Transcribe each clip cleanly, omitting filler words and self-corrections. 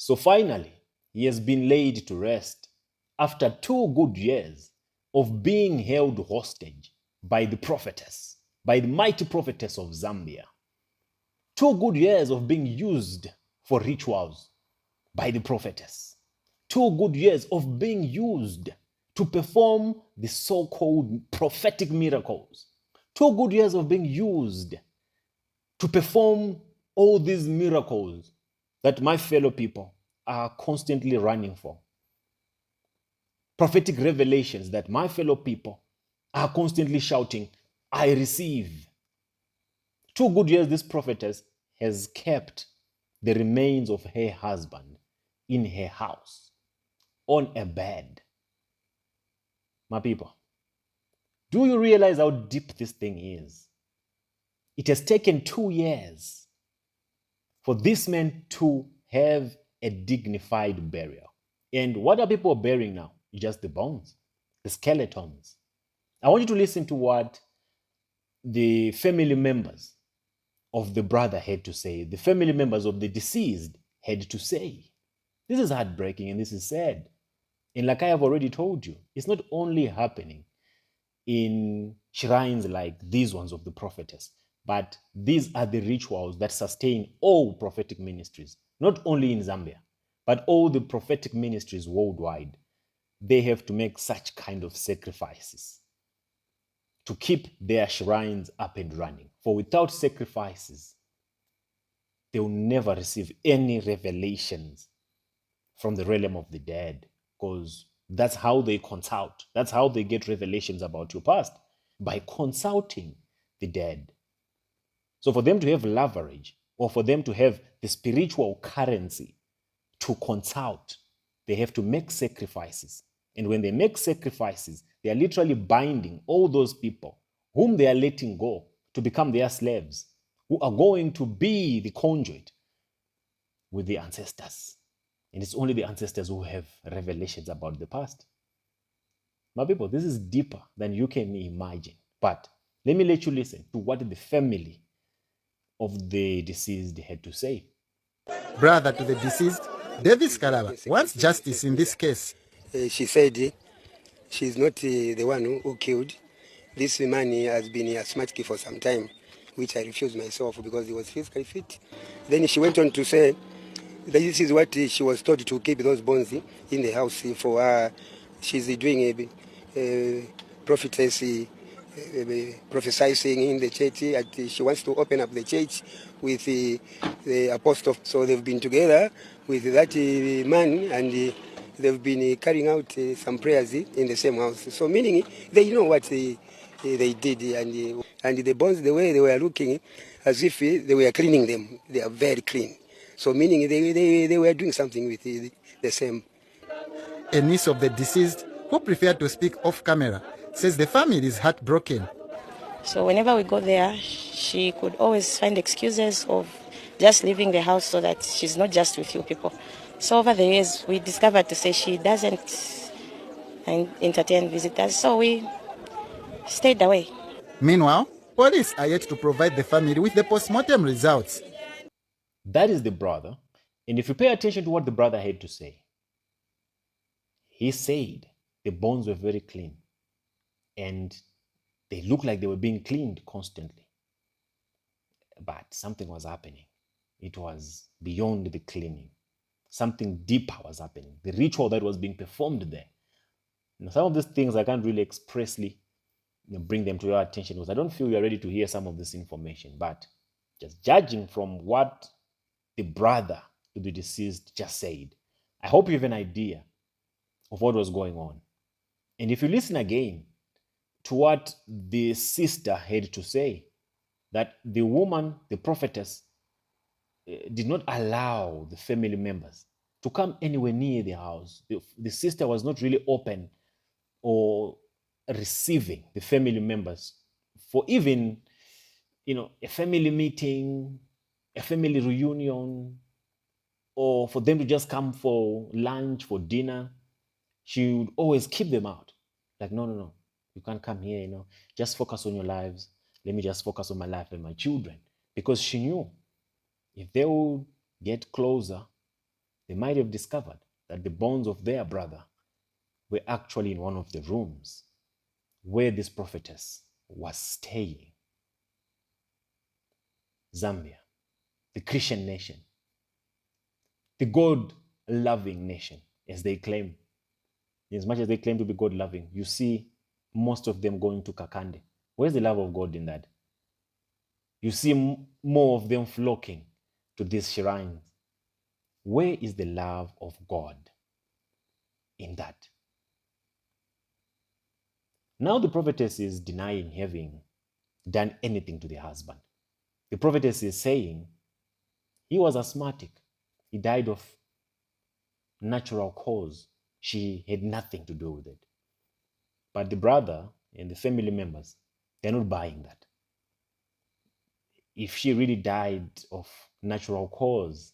So finally, he has been laid to rest after 2 good years of being held hostage by the prophetess, by the mighty prophetess of Zambia. 2 good years of being used for rituals by the prophetess. 2 good years of being used to perform the so-called prophetic miracles. 2 good years of being used to perform all these miracles that my fellow people are constantly running for. Prophetic revelations that my fellow people are constantly shouting, I receive. 2 good years this prophetess has kept the remains of her husband in her house, on a bed. My people, do you realize how deep this thing is? It has taken 2 years for this man to have a dignified burial. And what are people burying now? Just the bones, the skeletons. I want you to listen to what the family members of the brother had to say, the family members of the deceased had to say. This is heartbreaking and this is sad. And like I have already told you, it's not only happening in shrines like these ones of the prophetess, but these are the rituals that sustain all prophetic ministries, not only in Zambia, but all the prophetic ministries worldwide. They have to make such kind of sacrifices to keep their shrines up and running. For without sacrifices, they will never receive any revelations from the realm of the dead, because that's how they consult. That's how they get revelations about your past, by consulting the dead. So for them to have leverage, or for them to have the spiritual currency to consult, they have to make sacrifices. And when they make sacrifices, they are literally binding all those people whom they are letting go to become their slaves, who are going to be the conduit with the ancestors. And it's only the ancestors who have revelations about the past. My people, this is deeper than you can imagine. But let me let you listen to what the family of the deceased had to say. Brother to the deceased, David Skalaba wants justice in this case. She said she's not the one who killed. This man has been a smart kid for some time, which I refused myself because he was physically fit. Then she went on to say that this is what she was told to keep those bones in the house for her. She's doing a prophetess, prophesying in the church. And she wants to open up the church with the apostle. So they've been together with that man, and they've been carrying out some prayers in the same house. So meaning they know what they did, and the bones, the way they were looking, as if they were cleaning them. They are very clean. So meaning they were doing something with the same. A niece of the deceased, who preferred to speak off camera, says the family is heartbroken. So whenever we go there, she could always find excuses of just leaving the house so that she's not just with you people. So over the years, we discovered to say she doesn't entertain visitors, so we stayed away. Meanwhile, police are yet to provide the family with the post-mortem results. That is the brother. And if you pay attention to what the brother had to say, he said the bones were very clean and they looked like they were being cleaned constantly. But something was happening. It was beyond the cleaning. Something deeper was happening. The ritual that was being performed there. Now, some of these things I can't really expressly bring them to your attention because I don't feel you're ready to hear some of this information. But just judging from what the brother to the deceased just said, I hope you have an idea of what was going on. And if you listen again to what the sister had to say, that the woman, the prophetess, did not allow the family members to come anywhere near the house. The sister was not really open or receiving the family members for even, a family meeting, a family reunion, or for them to just come for lunch, for dinner. She would always keep them out. Like, no, you can't come here, just focus on your lives. Let me just focus on my life and my children. Because she knew if they would get closer, they might have discovered that the bones of their brother were actually in one of the rooms where this prophetess was staying. Zambia, the Christian nation, the God-loving nation, as they claim. As much as they claim to be God-loving, you see most of them going to Kakande. Where's the love of God in that? You see more of them flocking to these shrines. Where is the love of God in that? Now the prophetess is denying having done anything to the husband. The prophetess is saying he was asthmatic. He died of natural cause. She had nothing to do with it. But the brother and the family members, they're not buying that. If she really died of natural cause,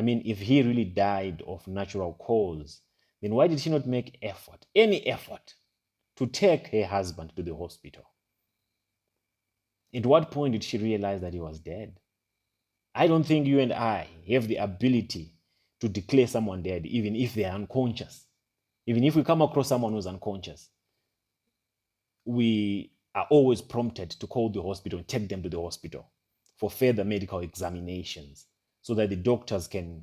if he really died of natural cause, then why did she not make any effort, to take her husband to the hospital? At what point did she realize that he was dead? I don't think you and I have the ability to declare someone dead, even if they are unconscious. Even if we come across someone who's unconscious, we are always prompted to call the hospital and take them to the hospital for further medical examinations so that the doctors can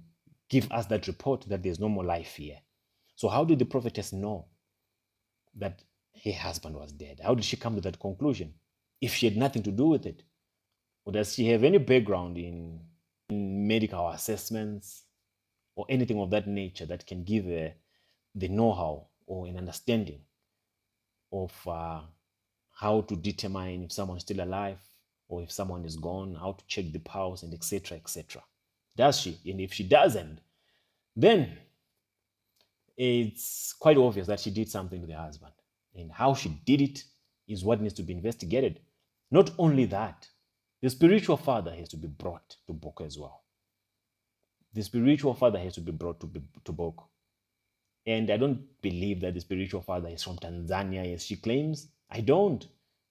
give us that report that there's no more life here. So how did the prophetess know that her husband was dead? How did she come to that conclusion if she had nothing to do with it? Or does she have any background in medical assessments or anything of that nature that can give her the know-how or an understanding of how to determine if someone's still alive or if someone is gone, how to check the pulse, and etc., etc.? Does she? And if she doesn't, then it's quite obvious that she did something to the husband. And how she did it is what needs to be investigated. Not only that, the spiritual father has to be brought to book as well. The spiritual father has to be brought to book. And I don't believe that the spiritual father is from Tanzania, as she claims. I don't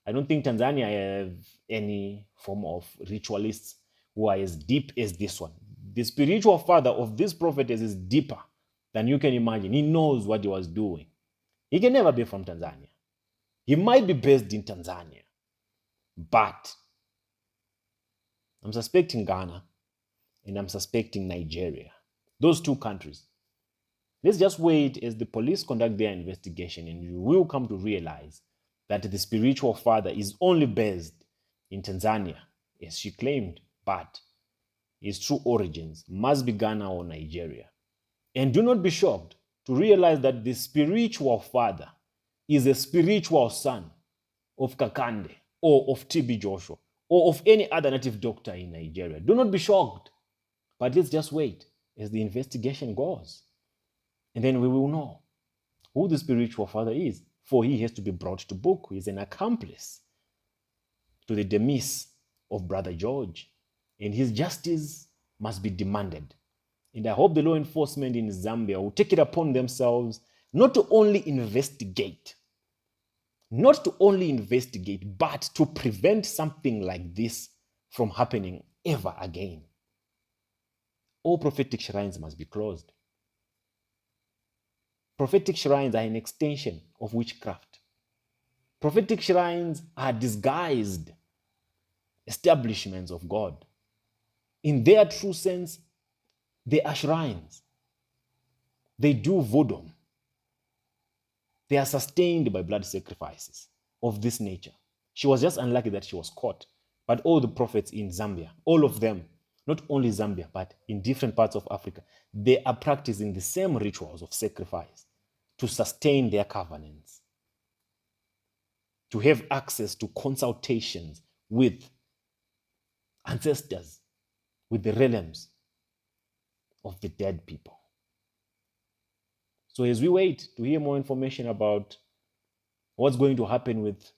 think Tanzania have any form of ritualists who are as deep as this one. The spiritual father of this prophetess is deeper than you can imagine. He knows what he was doing. He can never be from Tanzania. He might be based in Tanzania, but I'm suspecting Ghana and I'm suspecting Nigeria. Those two countries. Let's just wait as the police conduct their investigation, and you will come to realize that the spiritual father is only based in Tanzania, as she claimed, but his true origins must be Ghana or Nigeria. And do not be shocked to realize that the spiritual father is a spiritual son of Kakande or of TB Joshua or of any other native doctor in Nigeria. Do not be shocked, but let's just wait as the investigation goes. And then we will know who the spiritual father is, for he has to be brought to book. He's an accomplice to the demise of Brother George, and his justice must be demanded. And I hope the law enforcement in Zambia will take it upon themselves not to only investigate, but to prevent something like this from happening ever again. All prophetic shrines must be closed. Prophetic shrines are an extension of witchcraft. Prophetic shrines are disguised establishments of God. In their true sense, they are shrines. They do voodoo. They are sustained by blood sacrifices of this nature. She was just unlucky that she was caught. But all the prophets in Zambia, all of them, not only Zambia, but in different parts of Africa, they are practicing the same rituals of sacrifice to sustain their covenants, to have access to consultations with ancestors, with the realms of the dead people. So as we wait to hear more information about what's going to happen with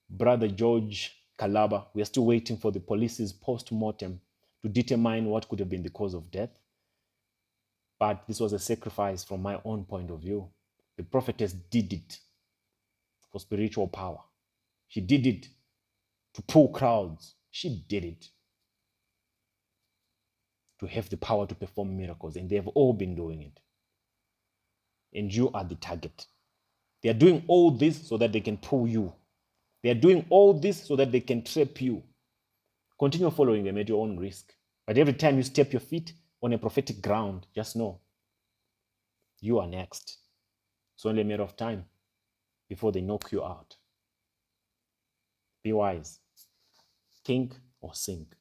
Brother George Kalaba, we are still waiting for the police's post-mortem to determine what could have been the cause of death. But this was a sacrifice from my own point of view. The prophetess did it for spiritual power. She did it to pull crowds. She did it to have the power to perform miracles, and they have all been doing it. And you are the target. They are doing all this so that they can pull you. They are doing all this so that they can trap you. Continue following them at your own risk. But every time you step your feet on a prophetic ground, just know you are next. It's only a matter of time before they knock you out. Be wise. Think or sink.